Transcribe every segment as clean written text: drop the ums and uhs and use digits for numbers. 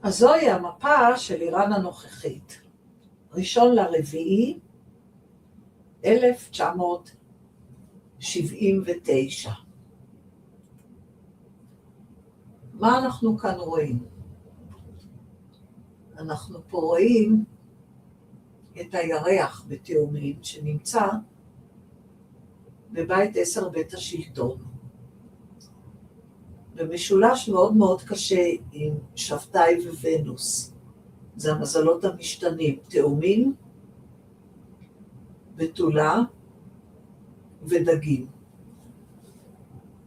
אז זוהי המפה של איראן הנוכחית. 1.4.1979. מה אנחנו כאן רואים? אנחנו פה רואים את הירח בתאומים שנמצא בבית 10 בית השלטון. במשולש מאוד מאוד קשה עם שבתאי וונוס. זה המזלות המשתנים, תאומים, בתולה ודגים.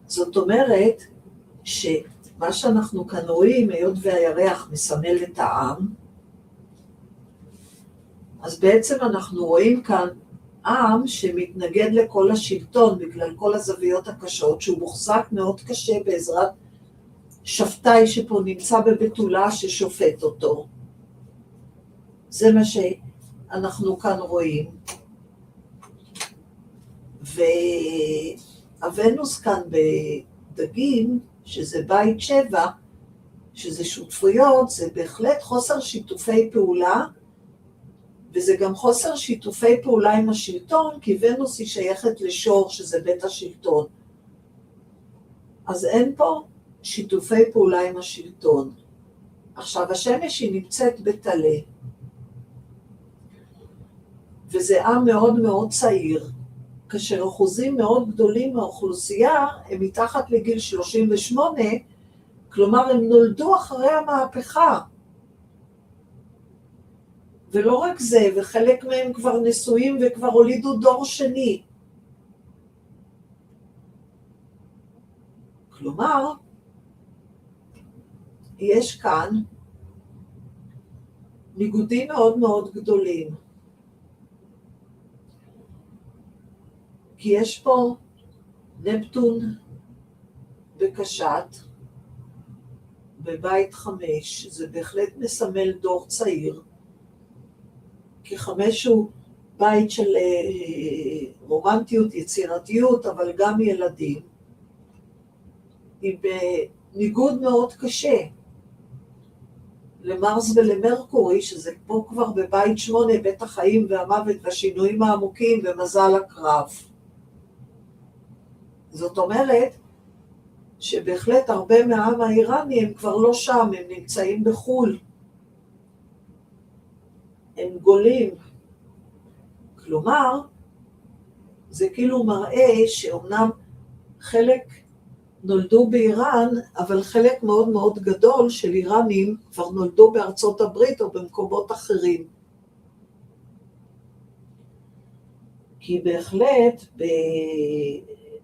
זאת אומרת שמה שאנחנו כאן רואים, היות והירח מסמל את העם, אז בעצם אנחנו רואים כאן עם שמתנגד לכל השלטון בגלל כל הזוויות הקשות, שהוא מוחזק מאוד קשה בעזרת שבתאי שפה נמצא בבתולה ששופט אותו. זה מה שאנחנו כאן רואים. והוונוס כאן בדגים, שזה בית 7, שזה שותפויות, זה בהחלט חוסר שיתופי פעולה, וזה גם חוסר שיתופי פעולה עם השלטון, כי ונוס היא שייכת לשור, שזה בית השלטון. אז אין פה שיתופי פעולה עם השלטון. עכשיו, השמש היא נמצאת בתלה, וזה עם מאוד מאוד צעיר, כאשר אחוזים מאוד גדולים מהאוכלוסייה הם מתחת לגיל 38, כלומר הם נולדו אחרי המהפכה. ולא רק זה, וחלק מהם כבר נשואים וכבר הולידו דור שני. כלומר, יש כאן ניגודים מאוד מאוד גדולים. כי יש פה נפטון בקשת, בבית 5, זה בהחלט מסמל דור צעיר, כי 5 הוא בית של רומנטיות, יצירתיות, אבל גם ילדים, היא בניגוד מאוד קשה למרס ולמרקורי, שזה פה כבר בבית 8, בית החיים והמוות והשינויים העמוקים ומזל הקרב. זאת אומרת שבהחלט הרבה מהעם האיראני הם כבר לא שם, הם נמצאים בחול. הם גולים. כלומר, זה כאילו מראה שאומנם חלק נולדו באיראן, אבל חלק מאוד מאוד גדול של איראנים כבר נולדו בארצות הברית או במקומות אחרים. כי בהחלט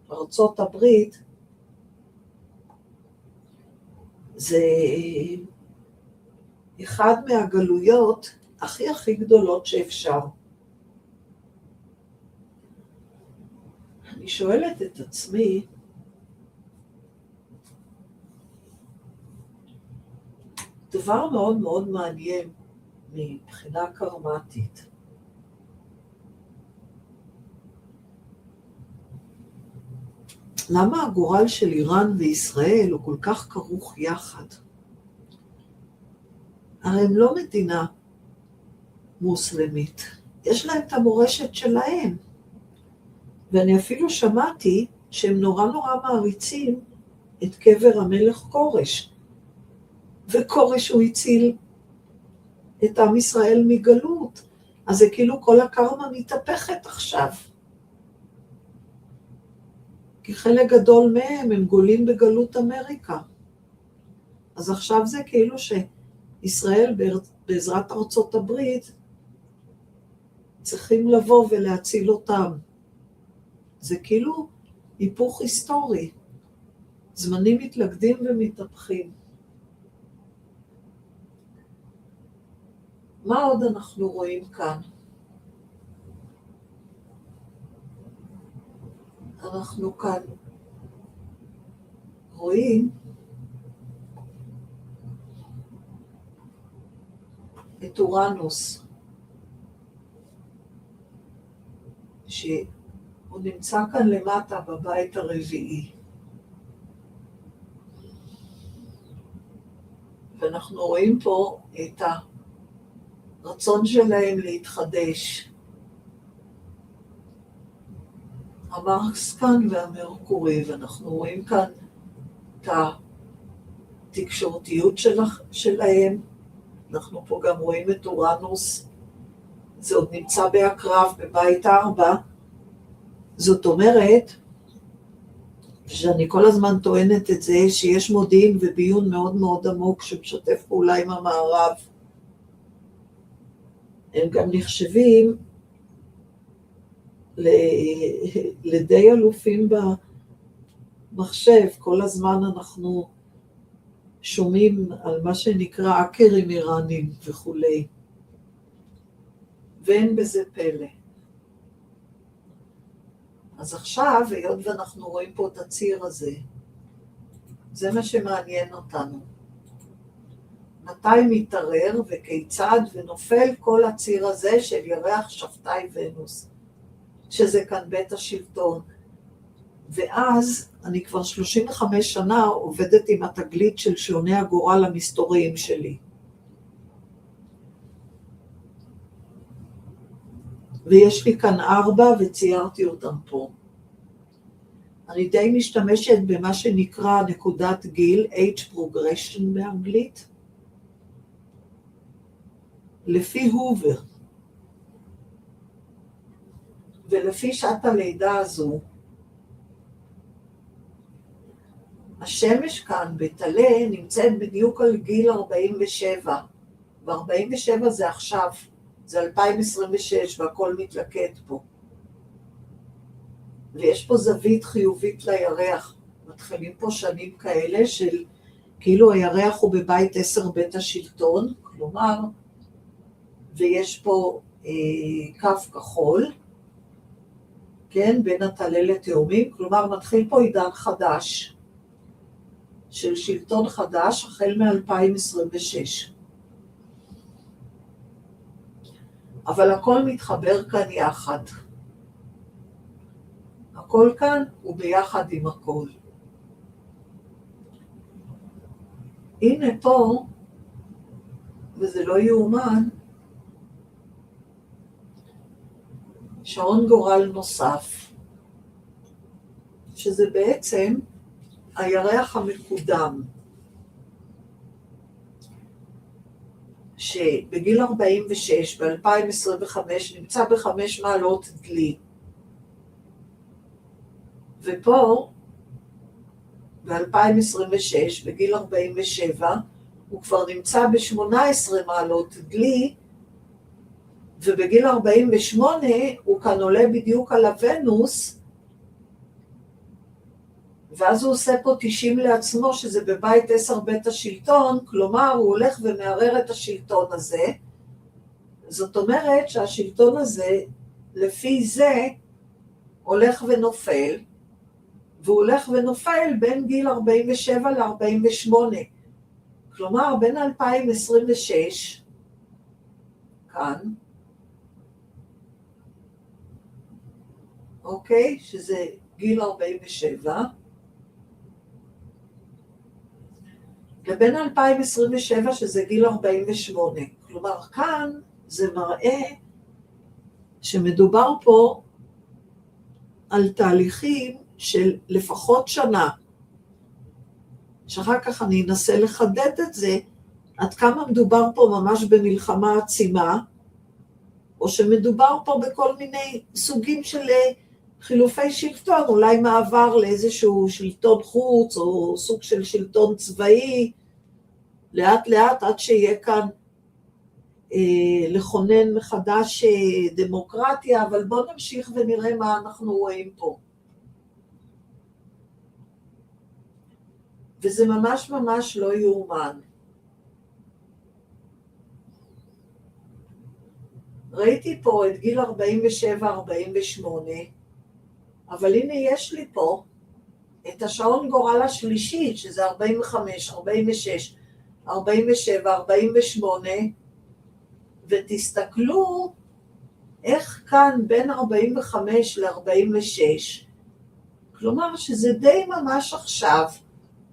בארצות הברית זה אחד מהגלויות הכי גדולות שאפשר. אני שואלת את עצמי, דבר מאוד מאוד מעניין מבחינה קרמטית. למה הגורל של איראן וישראל הוא כל כך כרוך יחד? הרי הם לא מדינה מוסלמית, יש להם את המורשת שלהם. ואני אפילו שמעתי שהם נורא מעריצים את קבר המלך קורש. וקורש הוא הציל את עם ישראל מגלות. אז זה כאילו כל הקרמה מתהפכת עכשיו. כי חלק גדול מהם הם גולים בגלות אמריקה. אז עכשיו זה כאילו ישראל בעזרת ארצות הברית צריכים לבוא ולהציל אותם. זה כאילו היפוך היסטורי. זמנים מתלכדים ומתהפכים. מה עוד אנחנו רואים כאן? אנחנו כאן רואים את אורנוס, שהוא נמצא כאן למטה בבית הרביעי. ואנחנו רואים פה את הרצון שלהם להתחדש. המרס כאן והמרקורי, ואנחנו רואים כאן את התקשורתיות שלהם. אנחנו פה גם רואים את אורנוס, זה עוד נמצא בהקרב בבית 4. זאת אומרת, שאני כל הזמן טוענת את זה, שיש מודיעין וביון מאוד מאוד עמוק שמשתף פעולה עם המערב. הם גם נחשבים לדי אלופים במחשב. כל הזמן אנחנו שומעים על מה שנקרא האקרים איראנים וכולי. ואין בזה פלא. אז עכשיו, היות ואנחנו רואים פה את הציר הזה, זה מה שמעניין אותנו. מתי מתערער וכיצד ונופל כל הציר הזה של ירח שבתאי ונוס, שזה כאן בית השלטון. ואז אני כבר 35 שנה עובדת עם התגלית של שעוני הגורל המסתוריים שלי. ויש לי כאן 4 וציירתי אותם פה. אני די משתמשת במה שנקרא נקודת גיל, age progression באנגלית, לפי הובר. ולפי שעת הלידה הזו, השמש כאן בתלה נמצאת בדיוק על גיל 47, ו-47 זה עכשיו, זה 2026 והכל מתלכד פה. ויש פה זווית חיובית לירח, מתחילים פה שנים כאלה של כאילו הירח הוא בבית 10 בית השלטון, כלומר, ויש פה קו כחול, כן, בין התלה לתאומים, כלומר מתחיל פה עידן חדש, של שלטון חדש החל מ-2026. אבל הכל מתחבר כאן יחד. הכל כאן הוא ביחד עם הכל. הנה פה, וזה לא יאומן, שעון גורל נוסף, שזה בעצם הירח המקודם, שבגיל 46, ב-2025, נמצא ב5 מעלות דלי. ופה, ב-2026, בגיל 47, הוא כבר נמצא ב18 מעלות דלי, ובגיל 48 הוא כאן עולה בדיוק על הוונוס, ואז הוא עושה פה 90 לעצמו, שזה בבית 10 בית השלטון, כלומר הוא הולך ומערער את השלטון הזה. זאת אומרת שהשלטון הזה, לפי זה, הולך ונופל, והוא הולך ונופל בין גיל 47 ל-48. כלומר, בין 2026, כאן, אוקיי, שזה גיל 47, לבין 2027 שזה גיל 48. כלומר, כאן זה מראה שמדובר פה על תהליכים של לפחות שנה, שאחר כך אני אנסה לחדד את זה, עד כמה מדובר פה ממש במלחמה עצימה, או שמדובר פה בכל מיני סוגים של חילופי שלטון, אולי מעבר לאיזשהו שלטון חוץ, או סוג של שלטון צבאי, לאט לאט עד שיהיה כאן לכונן מחדש דמוקרטיה, אבל בואו נמשיך ונראה מה אנחנו רואים פה. וזה ממש ממש לא יאומן. ראיתי פה את גיל 47-48, אבל הנה יש לי פה את השעון גורל השלישי, שזה 45, 46, 47, 48, ותסתכלו איך כאן בין 45 ל-46, כלומר שזה די ממש עכשיו,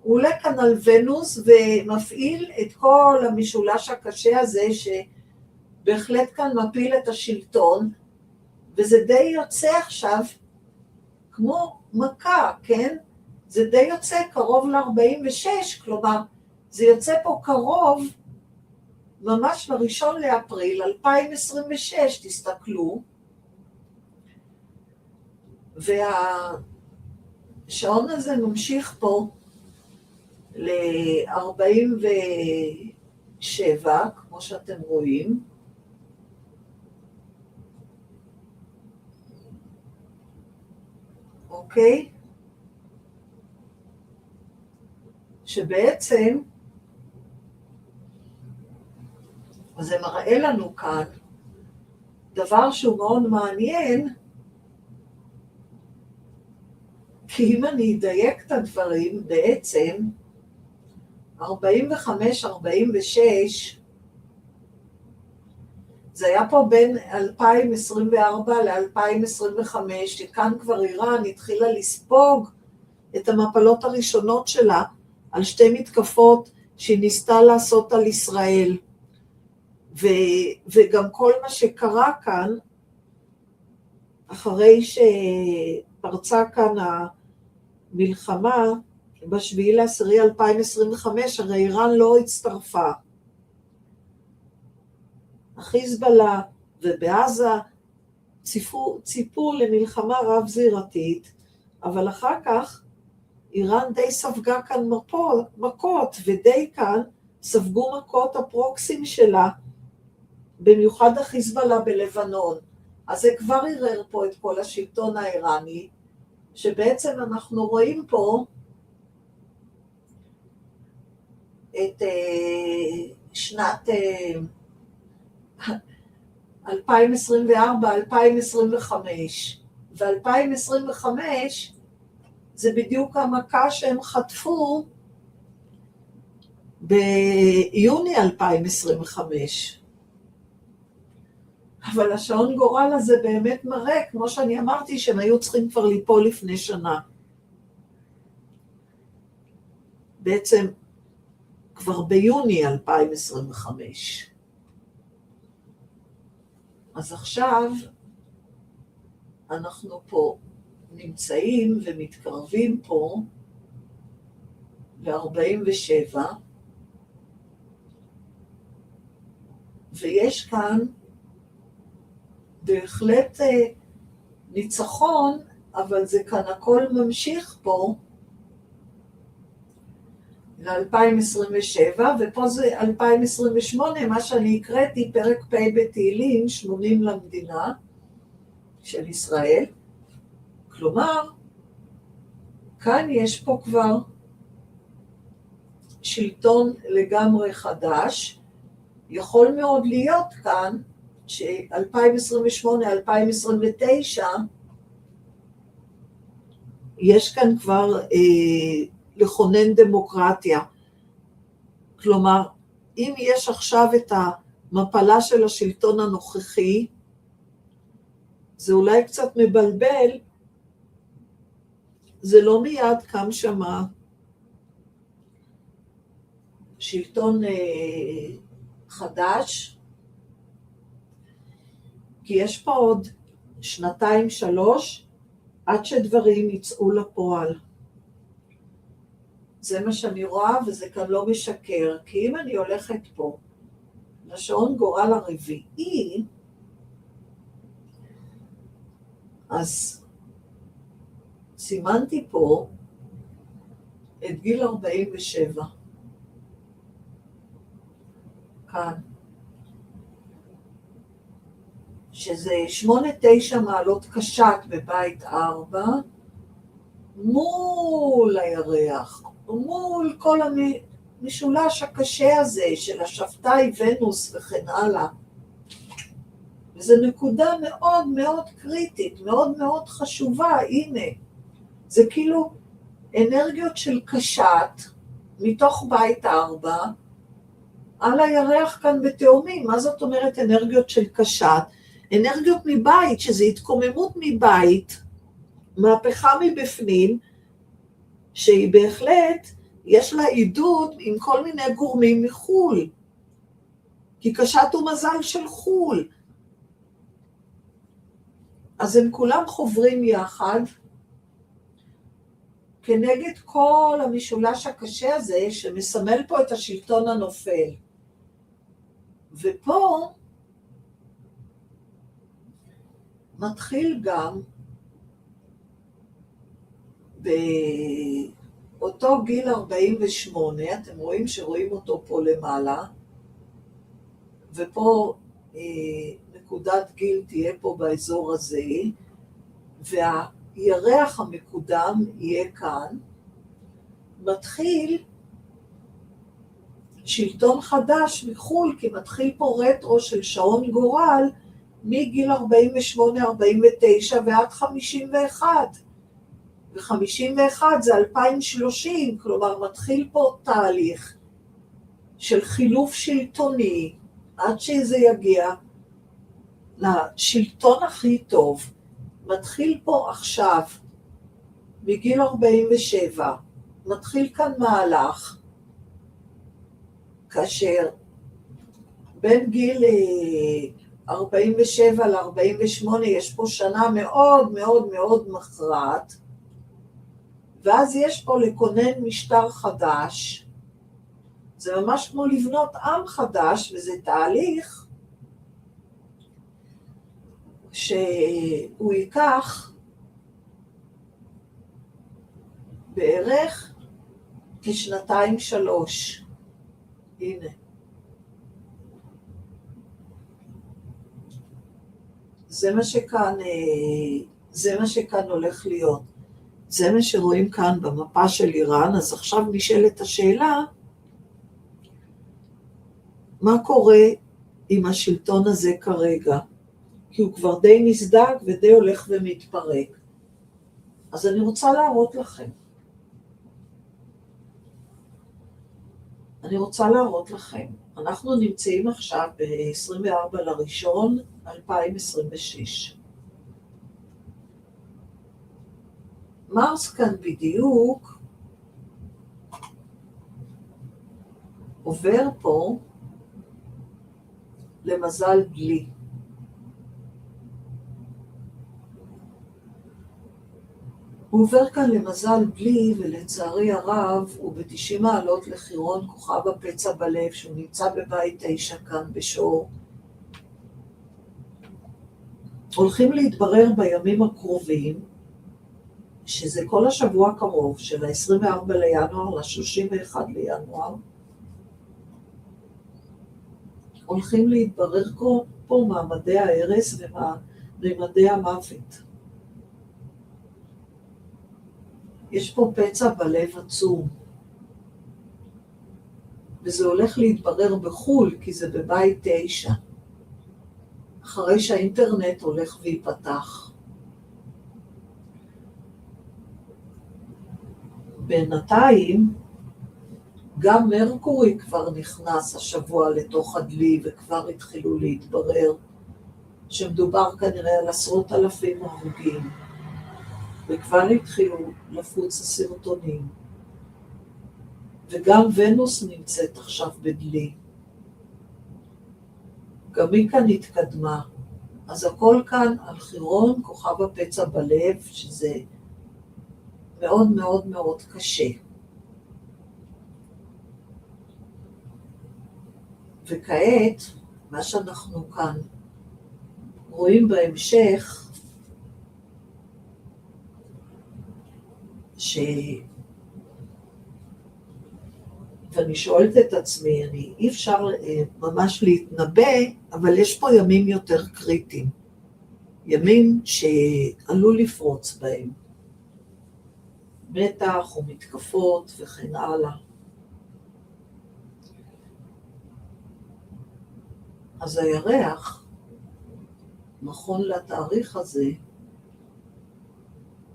הוא עולה כאן על ונוס ומפעיל את כל המשולש הקשה הזה שבהחלט כאן מפיל את השלטון, וזה די יוצא עכשיו כמו מכה, כן? זה די יוצא קרוב ל-46, כלומר זה יוצא פה קרוב ממש ל-1 לאפריל 2026, תסתכלו, והשעון הזה ממשיך פה ל-47, כמו שאתם רואים, אוקיי? שבעצם זה מראה לנו כאן דבר שהוא מאוד מעניין, כי אם אני אדייק את הדברים, בעצם 45-46 זה היה פה בין 2024 ל-2025, שכאן כבר איראן התחילה לספוג את המפלות הראשונות שלה על שתי מתקפות שהיא ניסתה לעשות על ישראל. וגם כל מה שקרה כאן, אחרי שפרצה כאן המלחמה, ב7/10/2025, הרי איראן לא הצטרפה. החיזבאללה ובעזה ציפו למלחמה רב זירתית, אבל אחר כך איראן די ספגה כאן מכות, ודי כאן ספגו מכות הפרוקסים שלה, במיוחד החיזבאללה בלבנון. אז זה כבר ערער פה את כל השלטון האיראני, שבעצם אנחנו רואים פה את שנת 2024, 2025, ו-2025 זה בדיוק המכה שהם חטפו ביוני 2025. אבל השעון גורל הזה באמת מראה, כמו שאני אמרתי, שהם היו צריכים כבר ליפול לפני שנה. בעצם כבר ביוני 2025. אז עכשיו אנחנו פה נמצאים ומתקרבים פה ל-47, ויש כאן בהחלט ניצחון, אבל זה כאן הכל ממשיך פה ל-2027, ופה זה 2028, מה שאני הקראתי, פרק פ' בתהילים, 80 למדינה של ישראל. כלומר, כאן יש פה כבר שלטון לגמרי חדש, יכול מאוד להיות כאן, ש-2028-2029, יש כאן כבר לכונן דמוקרטיה. כלומר, אם יש עכשיו את המפלה של השלטון הנוכחי, זה אולי קצת מבלבל, זה לא מיד קם שמה שלטון חדש, כי יש פה עוד 2-3 עד שדברים יצאו לפועל. זה מה שאני רואה, וזה כאן לא משקר, כי אם אני הולכת פה לשעון גורל הרביעי, אז סימנתי פה את גיל 47. כאן, שזה 8-9 מעלות קשת בבית 4, מול הירח, מול כל המשולש הקשה הזה של השבתאי, ונוס וכן הלאה. וזו נקודה מאוד מאוד קריטית, מאוד מאוד חשובה, הנה. זה כאילו אנרגיות של קשת, מתוך בית 4, על הירח כאן בתאומים. מה זאת אומרת אנרגיות של קשת? אנרגיות מבית, שזה התקוממות מבית, מהפכה מבפנים, שהיא בהחלט, יש לה עידוד עם כל מיני גורמים מחול. כי קשת הוא מזל של חול. אז הם כולם חוברים יחד, כנגד כל המשולש הקשה הזה, שמסמל פה את השלטון הנופל. ופה מתחיל גם באותו גיל 48, אתם רואים שרואים אותו פה למעלה, ופה נקודת גיל תהיה פה באזור הזה, והירח המקודם יהיה כאן, מתחיל שלטון חדש מחול, כי מתחיל פה רטרו של שעון גורל, מגיל 48-49 ועד 51. ו-51 זה 2030, כלומר מתחיל פה תהליך של חילוף שלטוני, עד שזה יגיע לשלטון הכי טוב. מתחיל פה עכשיו, מגיל 47, מתחיל כאן מהלך, כאשר בין גיל 47 ל-48 יש פה שנה מאוד מאוד מאוד מכרעת, ואז יש פה לכונן משטר חדש, זה ממש כמו לבנות עם חדש, וזה תהליך שהוא ייקח בערך כ2-3. הנה. זה מה שכאן הולך להיות. זה מה שרואים כאן במפה של איראן. אז עכשיו נשאלת השאלה, מה קורה עם השלטון הזה כרגע? כי הוא כבר די נסדק ודי הולך ומתפרק. אז אני רוצה להראות לכם. אנחנו נמצאים עכשיו ב-24/1/2026. מרס כאן בדיוק עובר פה למזל דלי. הוא עובר כאן למזל דלי, ולצערי הרב הוא ב-90 מעלות לחירון כוכב הפצע בלב, שהוא נמצא בבית 9 כאן בשור. הולכים להתברר בימים הקרובים, שזה כל השבוע הקרוב, של ה-24 לינואר ל-31 לינואר, הולכים להתברר פה מעמדי ההרס ומעמדי המוות. יש פה פצע בלב עצום, וזה הולך להתברר בחול, כי זה בבית 9, אחרי שהאינטרנט הולך ויפתח. בינתיים, גם מרקורי כבר נכנס השבוע לתוך הדלי, וכבר התחילו להתברר, שמדובר כנראה על 10,000 הרוגים. וכבר התחילו לפוץ הסרטונים. וגם ונוס נמצאת עכשיו בדלי. גם היא כאן התקדמה. אז הכל כאן על חירון כוכב הפצע בלב, שזה מאוד מאוד מאוד קשה. וכעת, מה שאנחנו כאן רואים בהמשך, ואני שואלת את עצמי, אי אפשר ממש להתנבא, אבל יש פה ימים יותר קריטיים. ימים שעלול לפרוץ בהם. מתח ומתקפות וכן הלאה. אז הירח, נכון לתאריך הזה,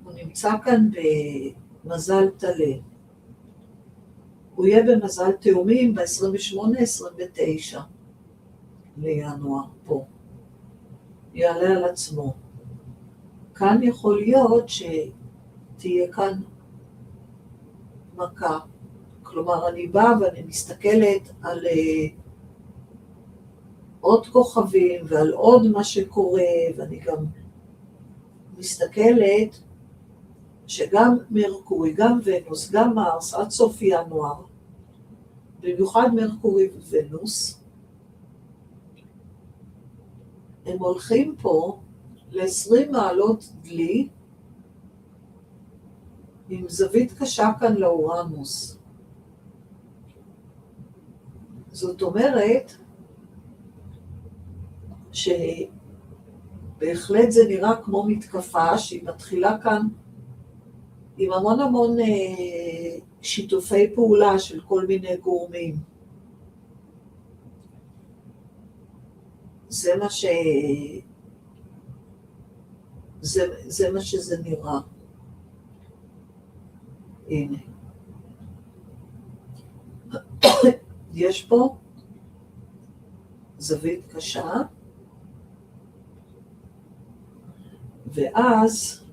הוא נמצא כאן במזל טלה. הוא יהיה במזל תאומים ב-28-29 לינואר פה. יעלה על עצמו. כאן יכול להיות שתהיה כאן מכה. כלומר, אני באה ואני מסתכלת על עוד כוכבים ועל עוד מה שקורה, ואני גם מסתכלת שגם מרקורי, גם ונוס, גם מרס, עד סוף ינואר, במיוחד מרקורי וונוס, הם הולכים פה ל-20 מעלות דלי, עם זווית קשה כאן לאורנוס. זאת אומרת, שבהחלט זה נראה כמו מתקפה שהיא מתחילה כאן עם המון המון שיתופי פעולה של כל מיני גורמים. זה מה שזה נראה. הנה. יש פה זווית קשה, ואז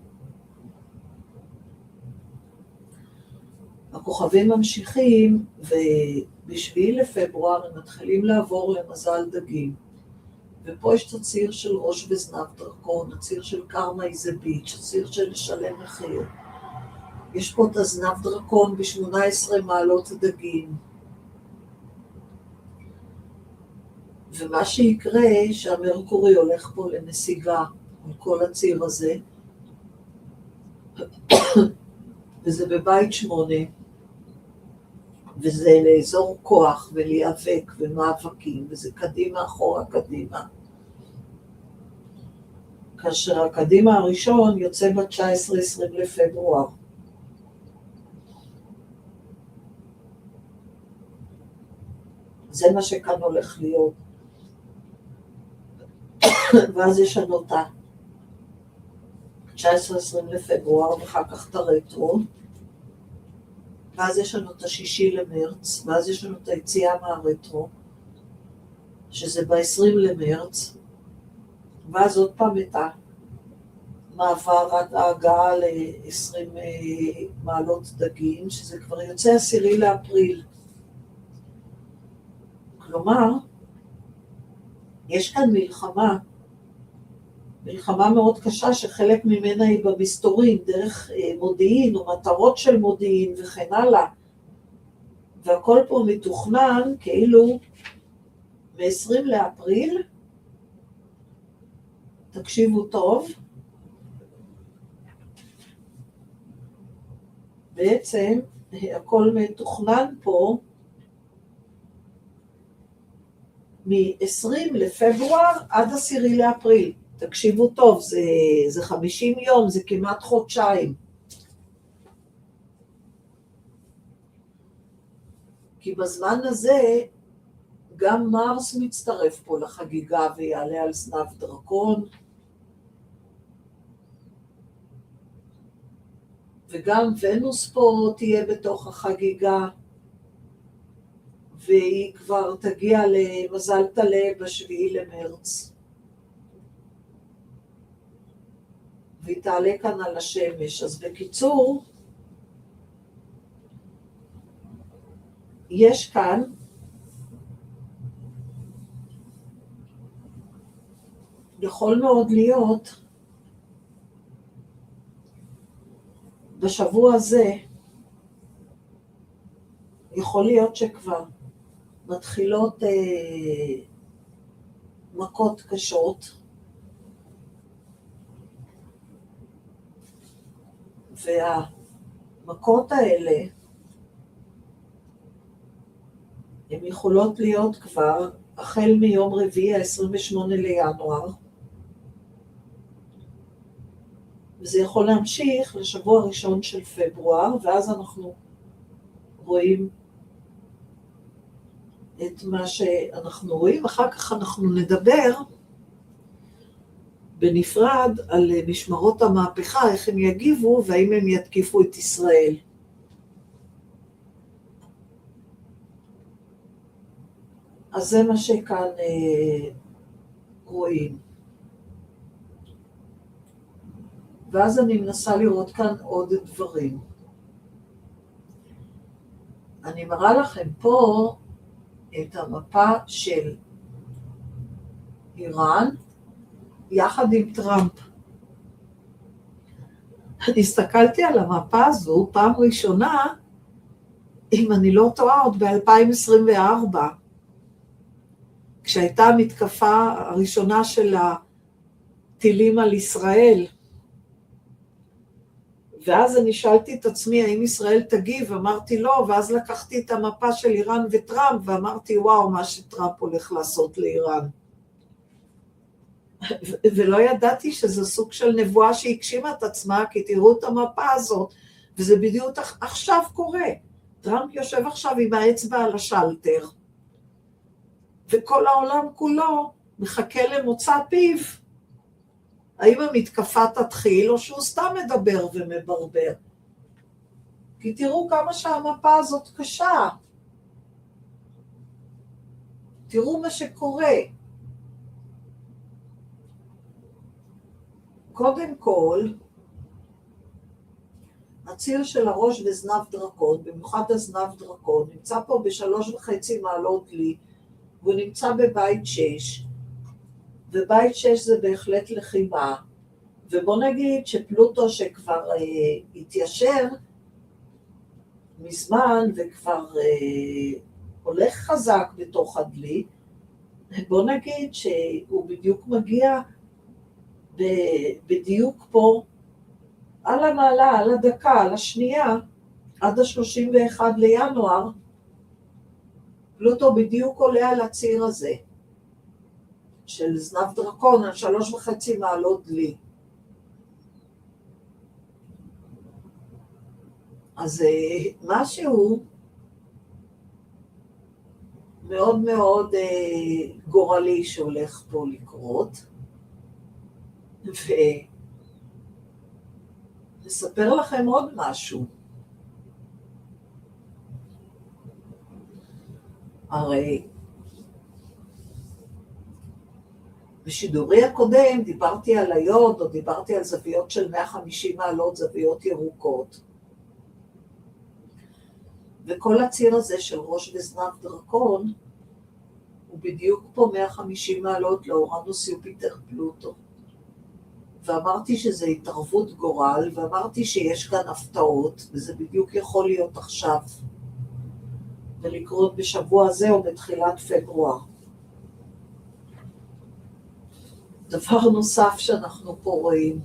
הכוכבים ממשיכים, ובשביעי לפברואר הם מתחילים לעבור למזל דגים. ופה יש את הציר של ראש וזנב דרקון, הציר של קרמה איזה ביץ', הציר של לשלם מחיר. יש פה את הזנב דרקון ב-18 מעלות דגים. ומה שיקרה, שהמרקורי הולך פה לנסיגה על כל הציר הזה, וזה בבית 8, וזה לאזור כוח ולהיאבק ומאבקים, וזה קדימה אחורה קדימה. כאשר הקדימה הראשון יוצא ב-19-20 לפברואר. זה מה שכאן הולך להיות. ואז יש לנו אותה. 19-20 לפברואר, ואחר כך את הרטרו. ואז יש לנו את ה6 למרץ, ואז יש לנו את היציאה מהרטרו, שזה ב-20 למרץ, ואז עוד פעם את המעבר עד ההגעה ל-20 מעלות דגים, שזה כבר יוצא 10 לאפריל. כלומר, יש כאן מלחמה מאוד קשה, שחלק ממנה היא במסתורים, דרך מודיעין או מטרות של מודיעין וכן הלאה. והכל פה מתוכנן כאילו מ-20 לאפריל, תקשיבו טוב, בעצם הכל מתוכנן פה מ-20 לפברואר עד 10 לאפריל. תקשיבו טוב, זה 50 יום, זה כמעט חודשיים. כי בזמן הזה גם מרס מצטרף פה לחגיגה ויעלה על זנב דרקון, וגם ונוס פה תהיה בתוך החגיגה, והיא כבר תגיע למזל טלה ב7 למרץ. והיא תעלה כאן על השמש. אז בקיצור, יש כאן יכול מאוד להיות בשבוע הזה, יכול להיות שכבר מתחילות מכות קשות, והמכות האלה הן יכולות להיות כבר החל מיום רביעי ה-28 לינואר, וזה יכול להמשיך לשבוע הראשון של פברואר, ואז אנחנו רואים את מה שאנחנו רואים. אחר כך אנחנו נדבר בנפרד על משמרות המהפכה, איך הם יגיבו והאם הם יתקיפו את ישראל. אז זה מה שכאן רואים. ואז אני מנסה לראות כאן עוד דברים. אני מראה לכם פה את המפה של איראן יחד עם טראמפ. אני הסתכלתי על המפה הזו פעם ראשונה, אם אני לא טועה, עוד ב-2024, כשהייתה המתקפה הראשונה של הטילים על ישראל, ואז אני שאלתי את עצמי, האם ישראל תגיב? אמרתי לא, ואז לקחתי את המפה של איראן וטראמפ, ואמרתי, וואו, מה שטראמפ הולך לעשות לאיראן. ולא ידעתי שזה סוג של נבואה שהגשימה את עצמה, כי תראו את המפה הזאת, וזה בדיוק עכשיו קורה. טראמפ יושב עכשיו עם האצבע על השלטר, וכל העולם כולו מחכה למוצא פיו. האם המתקפה תתחיל, או שהוא סתם מדבר ומברבר? כי תראו כמה שהמפה הזאת קשה. תראו מה שקורה. קודם כל, הציר של הראש וזנב דרקון, במיוחד הזנב דרקון, נמצא פה ב3.5 מעלות דלי, והוא נמצא בבית 6, ובית 6 זה בהחלט לחימה, ובוא נגיד שפלוטו שכבר התיישר מזמן וכבר הולך חזק בתוך הדלי, בוא נגיד שהוא בדיוק מגיע בדיוק פה על המעלה, על הדקה, על השנייה, עד ה-31 לינואר, פלוטו בדיוק עולה על הציר הזה, של זנב דרקון, על 3.5 מעלות דלי. אז משהו מאוד מאוד גורלי שהולך פה לקרות, ונספר לכם עוד משהו. הרי בשידורי הקודם דיברתי על היוד, או דיברתי על זוויות של 150 מעלות, זוויות ירוקות. וכל הציר הזה של ראש וזנב דרקון, הוא בדיוק פה 150 מעלות לאורנוס יופיטר פלוטו. ואמרתי שזה התערבות גורל, ואמרתי שיש כאן הפתעות, וזה בדיוק יכול להיות עכשיו, ולקרות בשבוע הזה או בתחילת פברואר. דבר נוסף שאנחנו פה רואים,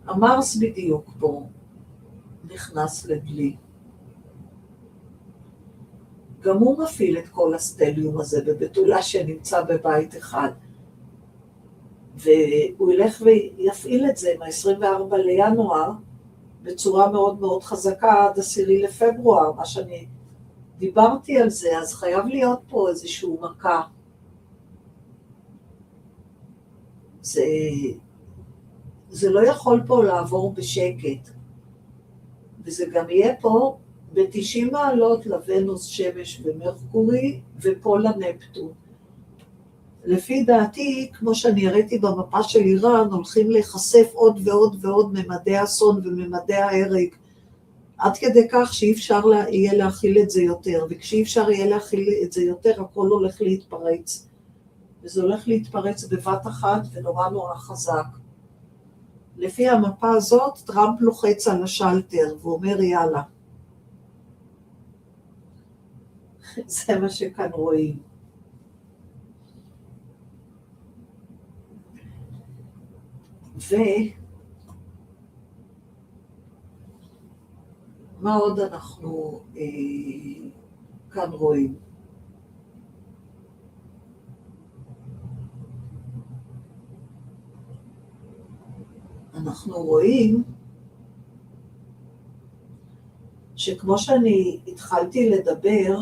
המרס בדיוק פה נכנס לדלי. גם הוא מפעיל את כל הסטליום הזה בבתולה שנמצא בבית אחד. והוא ילך ויפעיל את זה מה-24 לינואר בצורה מאוד מאוד חזקה עד 10 לפברואר, מה שאני דיברתי על זה, אז חייב להיות פה איזשהו מכה. זה לא יכול פה לעבור בשקט, וזה גם יהיה פה ב-90 מעלות לוונוס, שמש ומרקורי, ופה לנפטון. לפי דעתי, כמו שאני הראיתי במפה של איראן, הולכים להיחשף עוד ועוד ועוד ממדי האסון וממדי ההרג, עד כדי כך שאי אפשר יהיה להכיל את זה יותר, וכשאי אפשר יהיה להכיל את זה יותר, הכל הולך להתפרץ. וזה הולך להתפרץ בבת אחת ונורא נורא חזק. לפי המפה הזאת, טראמפ לוחץ על השלטר ואומר יאללה. זה מה שכאן רואים. מה עוד אנחנו כאן רואים? אנחנו רואים שכמו שאני התחלתי לדבר,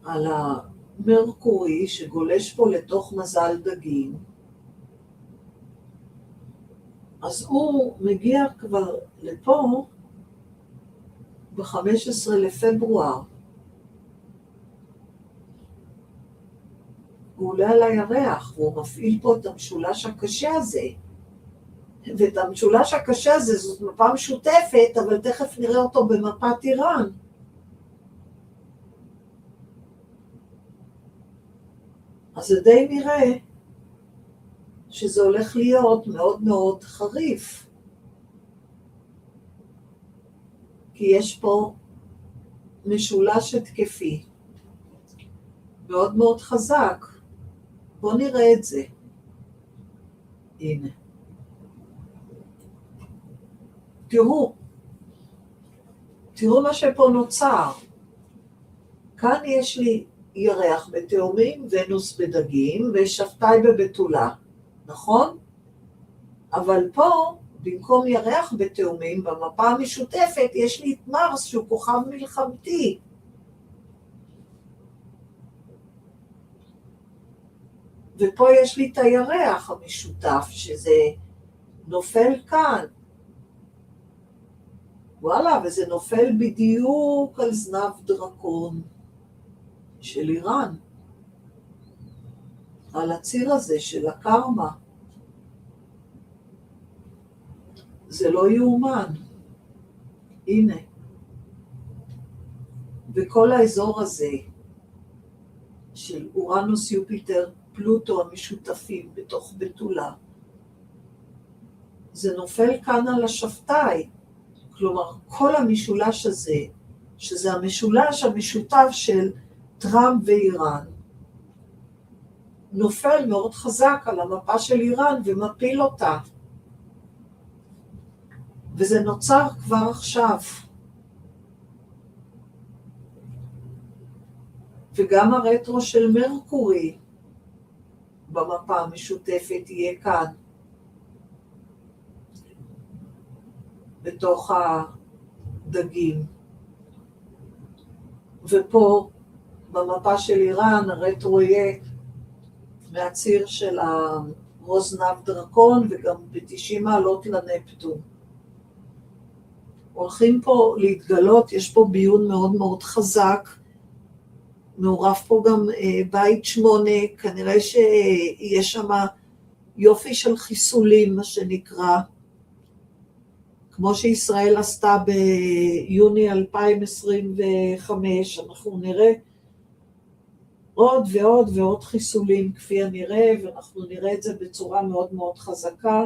על המרקורי שגולש פה לתוך מזל דגים, אז הוא מגיע כבר לפה ב-15 לפברואר. הוא עולה על הירח, והוא מפעיל פה את המשולש הקשה הזה. ואת המשולש הקשה הזה, זאת מפה משותפת, אבל תכף נראה אותו במפת איראן. אז זה די נראה שזה הולך להיות מאוד מאוד חריף. כי יש פה משולש התקפי, מאוד מאוד חזק. בואו נראה את זה. הנה. תראו מה שפה נוצר. כאן יש לי ירח בתאומים, ונוס בדגים, ושבתאי בבתולה, נכון? אבל פה, במקום ירח בתאומים, במפה המשותפת, יש לי את מרס שהוא כוכב מלחמתי. ופה יש לי את הירח המשותף, שזה נופל כאן. וואלה, וזה נופל בדיוק על זנב דרקון של איראן. על הציר הזה של הקרמה. זה לא יאומן. הנה. וכל האזור הזה של אורנוס, יופיטר, פלוטו המשותפים בתוך בתולה, זה נופל כאן על השבתאי. כלומר, כל המשולש הזה, שזה המשולש המשותף של טראמפ ואיראן, נופל מאוד חזק על המפה של איראן ומפיל אותה. וזה נוצר כבר עכשיו. וגם הרטרו של מרקורי במפה המשותפת יהיה כאן, בתוך הדגים. ופה במפה של איראן הרטרו יהיה מהציר של הרוז נב דרקון וגם ב-90 מעלות לנפטון. הולכים פה להתגלות, יש פה ביון מאוד מאוד חזק, מעורב פה גם בית 8, כנראה שיש שם יופי של חיסולים, מה שנקרא, כמו שישראל עשתה ביוני 2025, אנחנו נראה עוד ועוד ועוד חיסולים כפי הנראה, ואנחנו נראה את זה בצורה מאוד מאוד חזקה,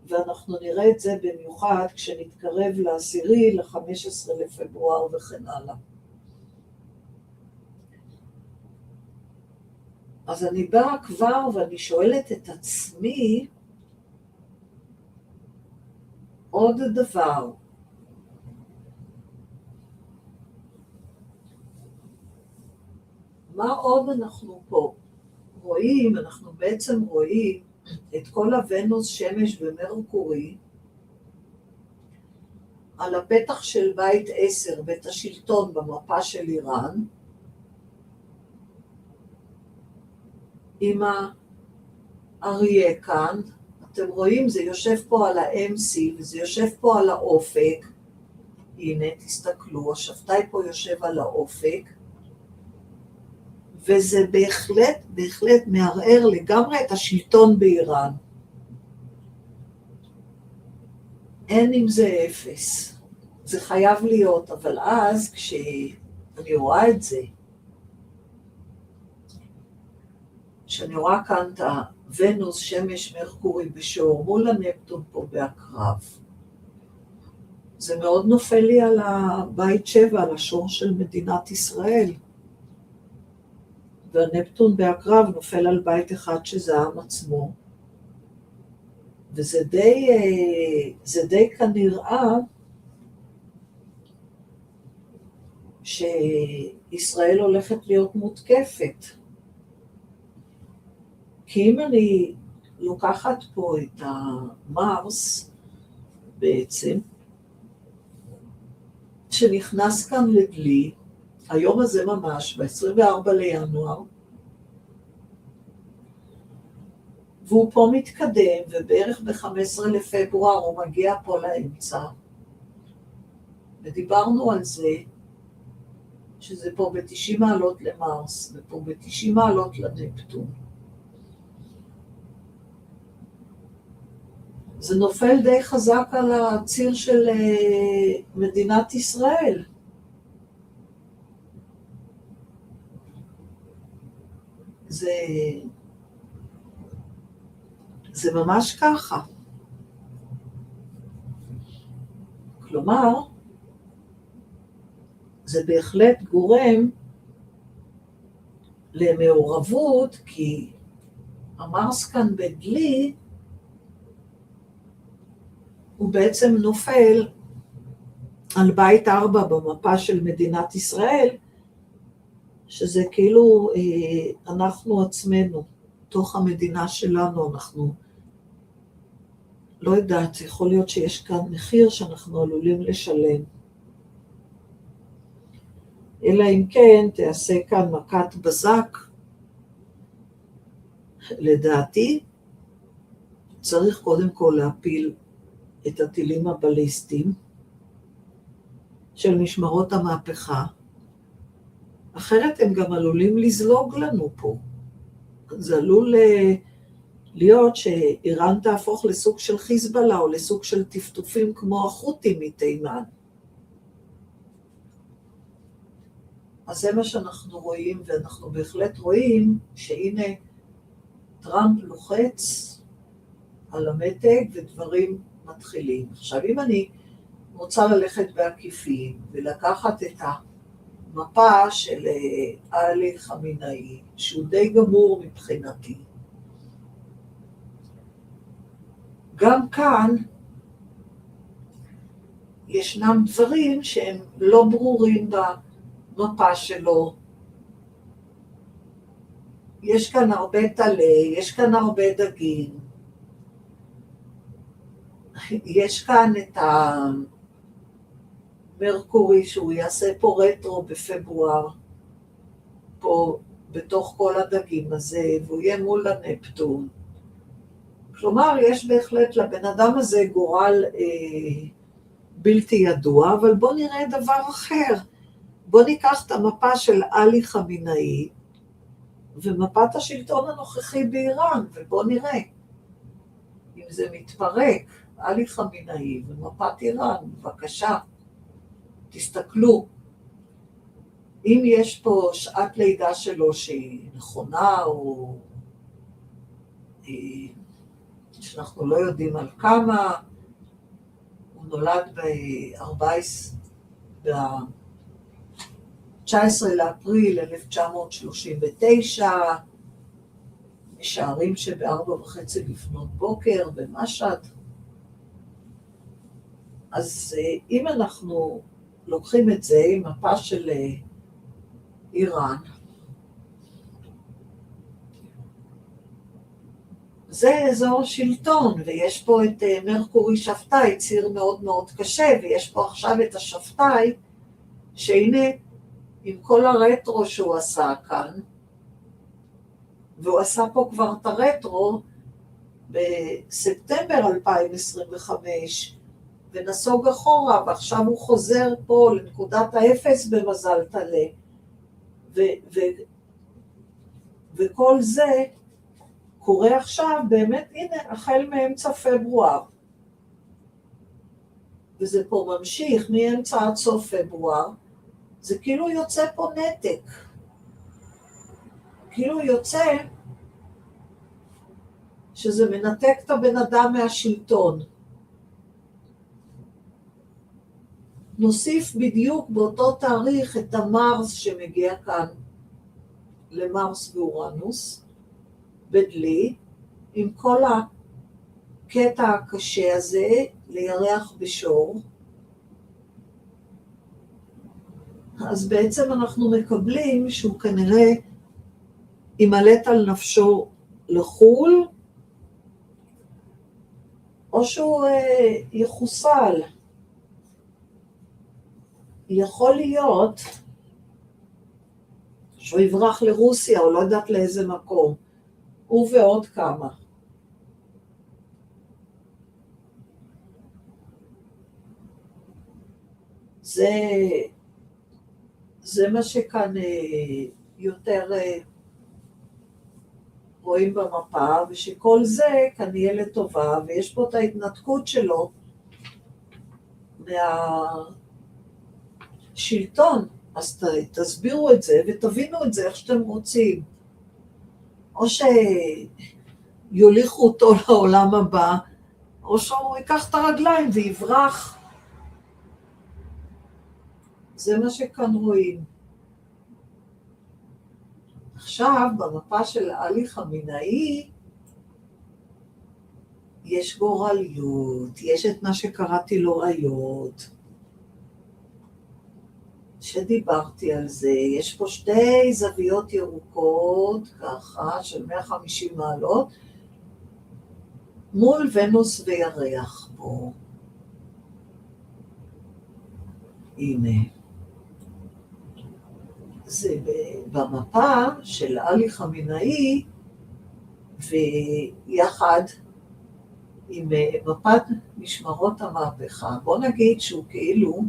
ואנחנו נראה את זה במיוחד כשנתקרב ל10, ל15 לפברואר וכן הלאה. אז אני באה כבר ואני שואלת את עצמי עוד דבר. מה עוד אנחנו פה רואים? אנחנו בעצם רואים את כל הוונוס, שמש ומרקורי על הפתח של בית 10, בית השלטון במפה של איראן, עם האריה כאן, אתם רואים, זה יושב פה על ה-MC, וזה יושב פה על האופק, הנה, תסתכלו, השבתאי פה יושב על האופק, וזה בהחלט, בהחלט מערער לגמרי את השלטון באיראן. אין עם זה אפס, זה חייב להיות, אבל אז כשאני רואה את זה, שאני רואה כאן את הוונוס, שמש, מרקורי בשור, מול הנפטון פה בהקרב, זה מאוד נופל לי על הבית 7, על השור של מדינת ישראל. והנפטון בעקרב נופל על בית אחד שזה העם עצמו, וזה די כנראה שישראל הולכת להיות מותקפת. כי אם אני לוקחת פה את המרס בעצם, שנכנס כאן לדלי, היום הזה ממש, ב-24 לינואר, והוא פה מתקדם, ובערך ב-15 לפברואר הוא מגיע פה לאמצע. ודיברנו על זה, שזה פה ב-90 מעלות למרס, ופה ב-90 מעלות לנפטון. זה נופל די חזק על הציר של מדינת ישראל. זה ממש ככה. כלומר, זה בהחלט גורם למעורבות, כי המרס כאן בדלי, הוא בעצם נופל על בית 4 במפה של מדינת ישראל, שזה כאילו אנחנו עצמנו, תוך המדינה שלנו, אנחנו לא יודעת, יכול להיות שיש כאן מחיר שאנחנו עלולים לשלם. אלא אם כן תעשה כאן מכת בזק, לדעתי צריך קודם כל להפיל את הטילים הבליסטיים של משמרות המהפכה, אחרת הם גם עלולים לזלוג לנו פה. זה עלול להיות שאיראן תהפוך לסוג של חיזבאללה או לסוג של טפטופים כמו החות'ים מתימן. אז זה מה שאנחנו רואים, ואנחנו בהחלט רואים שהנה טראמפ לוחץ על המתג ודברים מתחילים. עכשיו אם אני רוצה ללכת בעקיפין ולקחת את המפה של עלי חמינאי, שהוא די גמור מבחינתי, גם כאן ישנם דברים שהם לא ברורים במפה שלו. יש כאן הרבה טלה, יש כאן הרבה דגים, יש כאן את המרקורי שהוא יעשה פה רטרו בפברואר, פה בתוך כל הדגים הזה, והוא יהיה מול הנפטון. כלומר, יש בהחלט לבן אדם הזה גורל בלתי ידוע, אבל בוא נראה דבר אחר. בוא ניקח את המפה של עלי חמינאי, ומפת השלטון הנוכחי באיראן, ובוא נראה אם זה מתפרק. עלי חמינאי ומפת איראן, בבקשה, תסתכלו. אם יש פה שעת לידה שלו שהיא נכונה, או שאנחנו לא יודעים על כמה, הוא נולד ב-19 לאפריל 1939, משערים שב-4:30 לפנות בוקר במשהד. אז אם אנחנו לוקחים את זה עם מפה של איראן, זה אזור שלטון, ויש פה את מרקורי שבתאי, ציר מאוד מאוד קשה, ויש פה עכשיו את השבתאי, שהנה עם כל הרטרו שהוא עשה כאן, והוא עשה פה כבר את הרטרו בספטמבר 2025, ונסוג אחורה, ועכשיו הוא חוזר פה לנקודת האפס במזל תלה, וכל זה קורה עכשיו, באמת, הנה, החל מאמצע פברואר, וזה פה ממשיך מאמצע עד סוף פברואר, זה כאילו יוצא פה נתק, כאילו יוצא שזה מנתק את הבן אדם מהשלטון. נוסיף בדיוק באותו תאריך את המרס שמגיע כאן למרס ואורנוס, בדלי, עם כל הקטע הקשה הזה לירח בשור. אז בעצם אנחנו מקבלים שהוא כנראה ימלט על נפשו לחול, או שהוא יחוסל. יכול להיות שהוא יברח לרוסיה, או לא יודעת לאיזה מקום, הוא ועוד כמה. זה מה שכאן יותר רואים במפה, ושכל זה כאן יהיה לטובה, ויש פה את ההתנתקות שלו מהשלטון, אז תסבירו את זה ותבינו את זה איך שאתם רוצים. או שיוליכו אותו לעולם הבא, או שהוא ייקח את הרגליים ויברח. זה מה שכאן רואים. עכשיו, במפה של עלי חמינאי, יש גורליות, יש את מה שקראתי לו ריות, שדיברתי על זה, יש פה שתי זוויות ירוקות, ככה, של 150 מעלות, מול ונוס וירח פה. הנה. זה במפה של עלי חמינאי, ויחד עם מפת משמרות המהפכה. בוא נגיד שהוא כאילו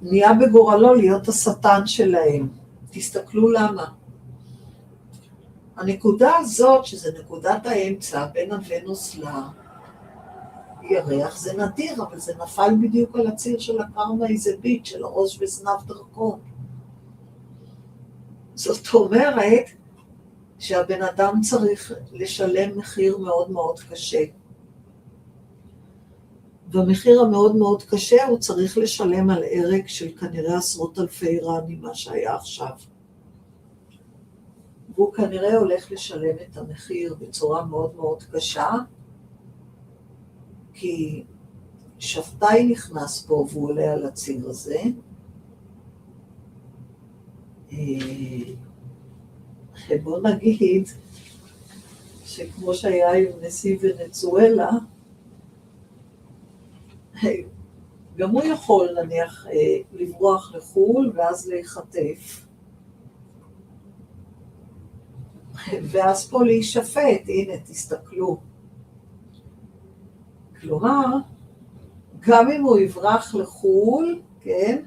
נהיה בגורלו להיות השטן שלהם. תסתכלו למה. הנקודה הזאת, שזה נקודת האמצע בין הוונוס לירח, זה נדיר, אבל זה נפל בדיוק על הציר של הקרמה איזבית, של הראש וזנב דרכון. זאת אומרת שהבן אדם צריך לשלם מחיר מאוד מאוד קשה. והמחיר המאוד מאוד קשה הוא צריך לשלם על הרג של כנראה עשרות אלפי איראנים, מה שהיה עכשיו. והוא כנראה הולך לשלם את המחיר בצורה מאוד מאוד קשה, כי שבתאי נכנס פה והוא עולה על הציר הזה. בוא נגיד שכמו שהיה עם נשיא ונצואלה, גם הוא יכול נניח לברוח לחול ואז להיחטף. ואז פה להישפט, הנה תסתכלו. כלומר, גם אם הוא יברח לחול, כן?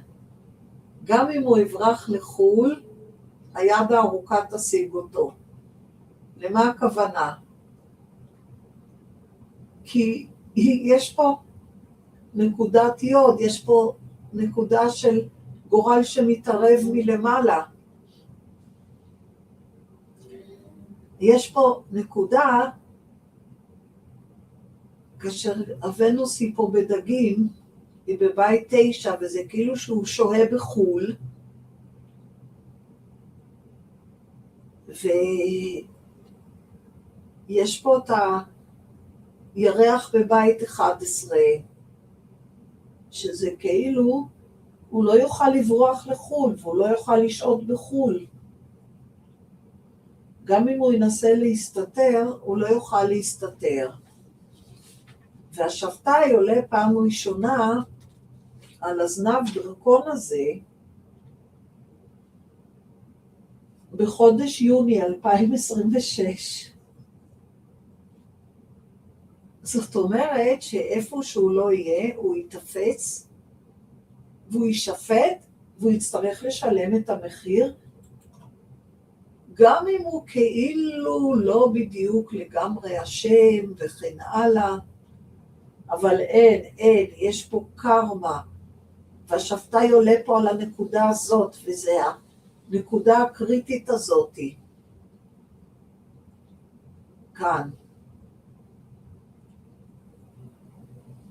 גם אם הוא יברח לחול, היד הארוכה תשיג אותו. למה הכוונה? כי יש פה נקודת יוד, יש פה נקודה של גורל שמתערב מלמעלה. יש פה נקודה, כאשר הוונוס היא פה בדגים, היא בבית 9, וזה כאילו שהוא שוהה בחול, ויש פה את הירח בבית 11, שזה כאילו, הוא לא יוכל לברוח לחול, והוא לא יוכל לשהות בחול. גם אם הוא ינסה להסתתר, הוא לא יוכל להסתתר. והשבתאי עולה פעם ראשונה על הזנב דרקון הזה, בחודש יוני 2026. זאת אומרת שאיפה שהוא לא יהיה, הוא יתפץ, והוא יישפט, והוא יצטרך לשלם את המחיר, גם אם הוא כאילו לא בדיוק לגמרי השם וכן הלאה, אבל אין, יש פה קרמה, והשבתאי עולה פה על הנקודה הזאת, וזה הנקודה הקריטית הזאת, כאן,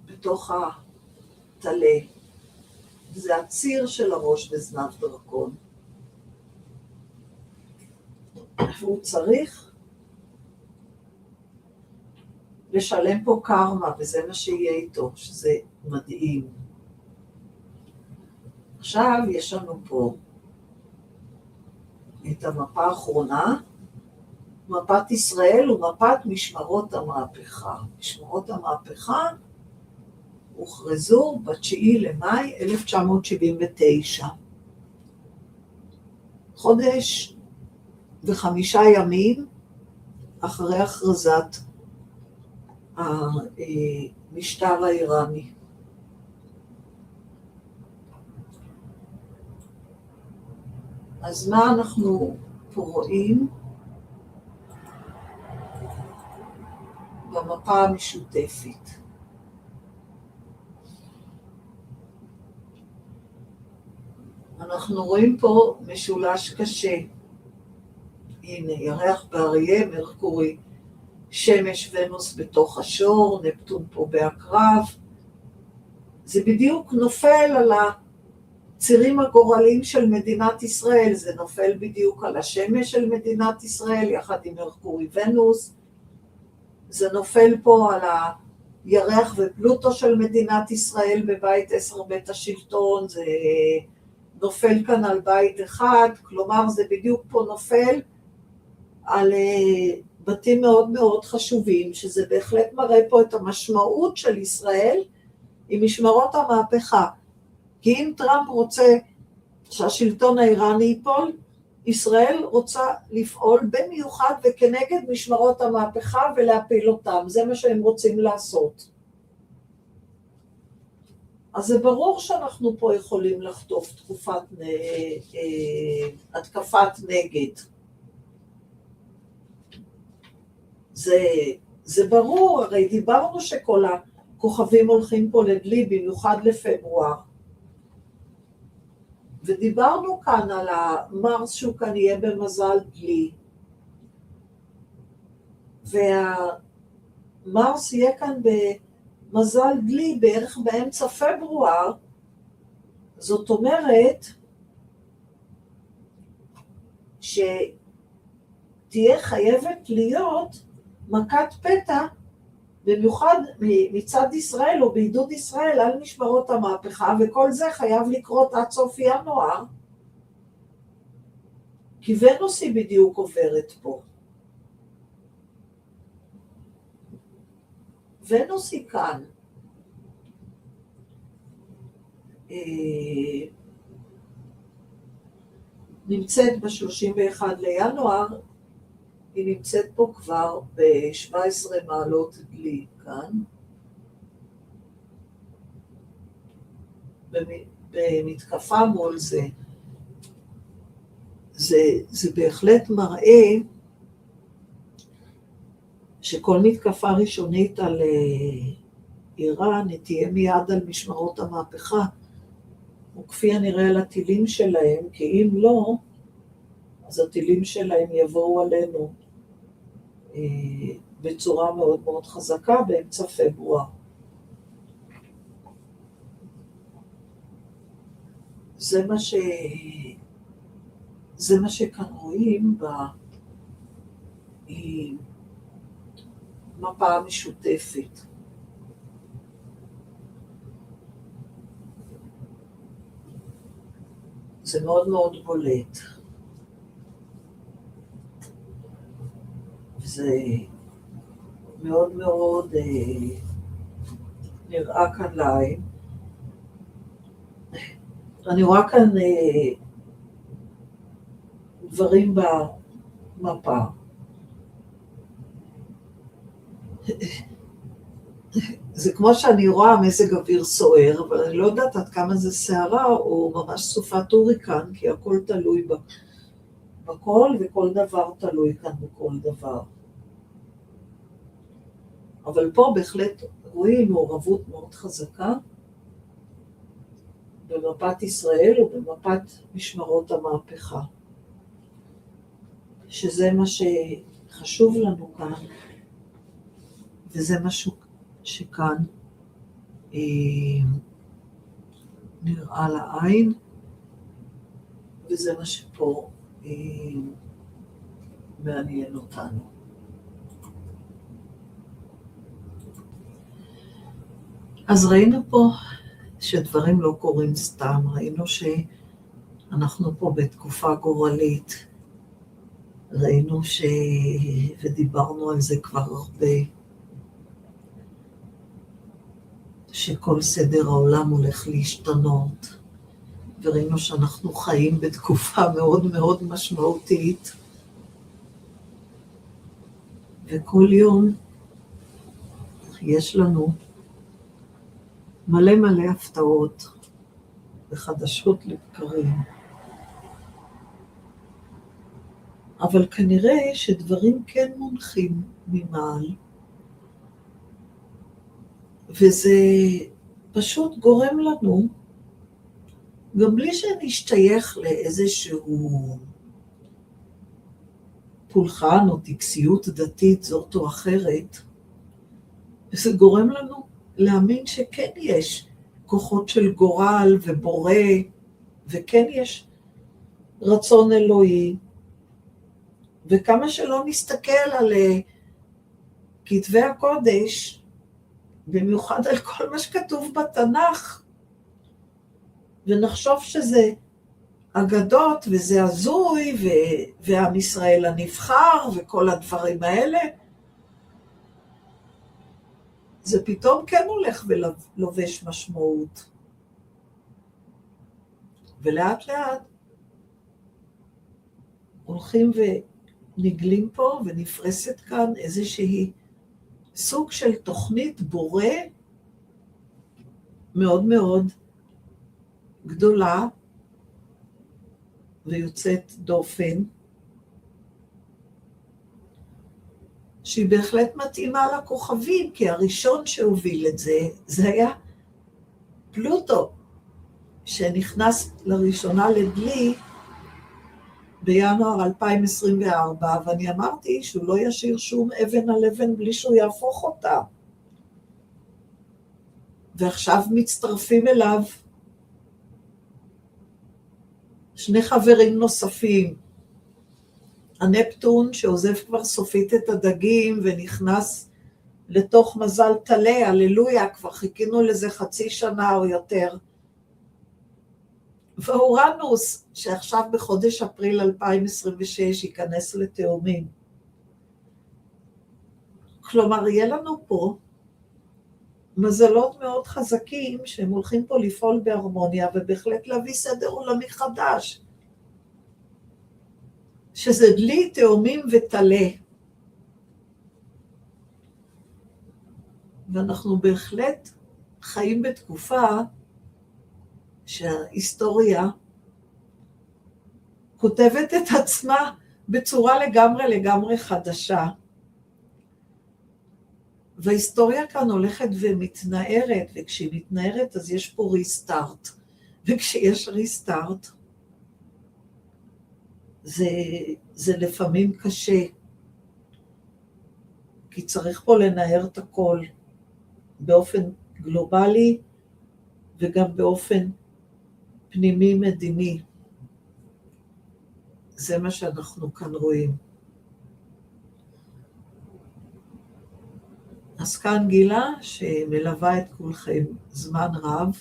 בתוך התלה. זה הציר של הראש בזנב דרקון. והוא צריך לשלם פה קרמה, וזה מה שיהיה איתו, שזה מדהים. עכשיו יש לנו פה את המפה האחרונה, מפת ישראל ומפת משמרות המהפכה. משמרות המהפכה הוכרזו ב9 למאי 1979. חודש ו5 ימים אחרי הכרזת המשטר האיראני. אז מה אנחנו פה רואים? במפה המשותפת. אנחנו רואים פה משולש קשה. הנה, ירח באריה, מרקורי, שמש ונוס בתוך השור, נפטון פה בעקרב. זה בדיוק נופל על הצירים הגורליים של מדינת ישראל, זה נופל בדיוק על השמש של מדינת ישראל, יחד עם מרקורי ונוס. זה נופל פה על הירח ופלוטו של מדינת ישראל בבית 10 בית השלטון, זה נופל כאן על בית אחד, כלומר זה בדיוק פה נופל על בתים מאוד מאוד חשובים, שזה בהחלט מראה פה את המשמעות של ישראל עם משמרות המהפכה. כי אם טראמפ רוצה שהשלטון האיראני ייפול, ישראל רוצה לפעול במיוחד וכנגד משמרות המהפכה ולהפיל אותם, זה מה שהם רוצים לעשות. אז זה ברור שאנחנו פה יכולים לחטוף התקפת נגד. זה ברור, הרי דיברנו שכל הכוכבים הולכים פה לדלי, במיוחד לפברואר. ודיברנו כאן על המרס שהוא כאן יהיה במזל דלי. והמרס יהיה כאן במזל דלי בערך באמצע פברואר, זאת אומרת שתהיה חייבת להיות מכת פתע, במיוחד מצד ישראל או בעידוד ישראל על משמרות המהפכה, וכל זה חייב לקרות עד סוף ינואר, כי ונוס היא בדיוק עוברת פה. ונוס היא כאן. נמצאת ב-31 לינואר, היא נמצאת פה כבר ב-17 מעלות דלי כאן, במתקפה מול זה. זה בהחלט מראה שכל מתקפה ראשונית על איראן תהיה מיד על משמרות המהפכה, וכפי הנראה על הטילים שלהם, כי אם לא, אז הטילים שלהם יבואו עלינו בצורה מאוד מאוד חזקה באמצע פברואר. זה מה שכאן רואים במפה המשותפת. זה מאוד מאוד בולט. זה מאוד מאוד נראה כאן לעין. אני רואה כאן דברים במפה. זה כמו שאני רואה מזג אוויר סוער, אבל אני לא יודעת עד כמה זה סערה או ממש סופת הוריקן, כי הכל תלוי בכל, וכל דבר תלוי כאן בכל דבר. אבל פה בהחלט רואים מעורבות מאוד חזקה במפת ישראל ובמפת משמרות המהפכה. שזה מה שחשוב לנו כאן, וזה משהו שכאן נראה לעין, וזה מה שפה מעניין אותנו. אז ראינו פה שדברים לא קורים סתם, ראינו שאנחנו פה בתקופה גורלית, ראינו ודיברנו על זה כבר הרבה, שכל סדר העולם הולך להשתנות, וראינו שאנחנו חיים בתקופה מאוד מאוד משמעותית, וכל יום יש לנו מלא מלא הפתעות וחדשות לבקרים. אבל כנראה שדברים כן מונחים ממעל, וזה פשוט גורם לנו, גם בלי שנשתייך לאיזשהו פולחן או טקסיות דתית זאת או אחרת, וזה גורם לנו להאמין שכן יש כוחות של גורל ובורא, וכן יש רצון אלוהי, וכמה שלא נסתכל על כתבי הקודש, במיוחד על כל מה שכתוב בתנ"ך, ונחשוב שזה אגדות וזה הזוי, ועם ישראל הנבחר וכל הדברים האלה, זה פתאום כן הולך ולובש משמעות. ולאט לאט הולכים ונגלים פה ונפרסת כאן איזושהי סוג של תוכנית בורא מאוד מאוד גדולה ויוצאת דופן, שהיא בהחלט מתאימה לכוכבים, כי הראשון שהוביל את זה, זה היה פלוטו, שנכנס לראשונה לדלי בינואר 2024, ואני אמרתי שהוא לא ישאיר שום אבן על אבן בלי שהוא יהפוך אותה. ועכשיו מצטרפים אליו שני חברים נוספים, הנפטון שעוזב כבר סופית את הדגים ונכנס לתוך מזל תלה, הללויה, כבר חיכינו לזה חצי שנה או יותר. ואורנוס, שעכשיו בחודש אפריל 2026 ייכנס לתאומים. כלומר, יהיה לנו פה מזלות מאוד חזקים שהם הולכים פה לפעול בהרמוניה ובהחלט להביא סדר עולמי חדש. שזה דלי, תאומים ותלה. ואנחנו בהחלט חיים בתקופה שההיסטוריה כותבת את עצמה בצורה לגמרי חדשה. וההיסטוריה כאן הולכת ומתנערת, וכשהיא מתנערת אז יש פה ריסטארט. וכשיש ריסטארט, זה לפעמים קשה, כי צריך פה לנער את הכל באופן גלובלי וגם באופן פנימי מדיני. זה מה שאנחנו כאן רואים. אז כאן גילה שמלווה את כולכם זמן רב,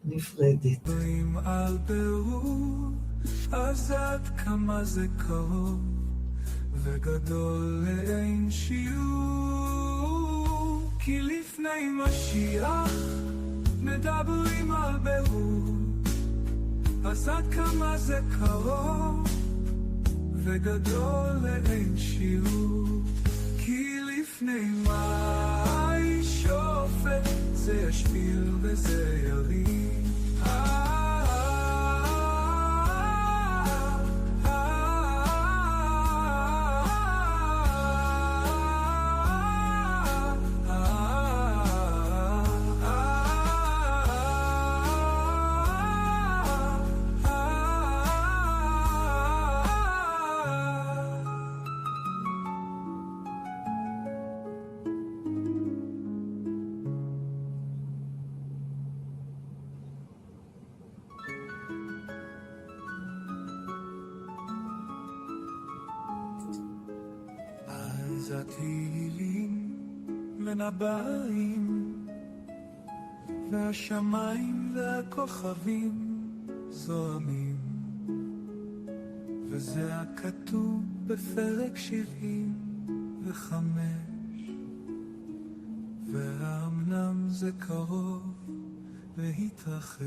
נפרדת. על בירור, אז עד כמה זה קרוב וגדול לאין שיעור, כי לפני משיח מדברים על בירור, אז עד כמה זה קרוב וגדול לאין שיעור, כי לפני מאי שופט זה ישפיל וזה ירים. והתהילים מנבאים, והשמיים והכוכבים זוהמים, וזה הכתוב בפרק 75, והאמנם זה קרוב והתרחש.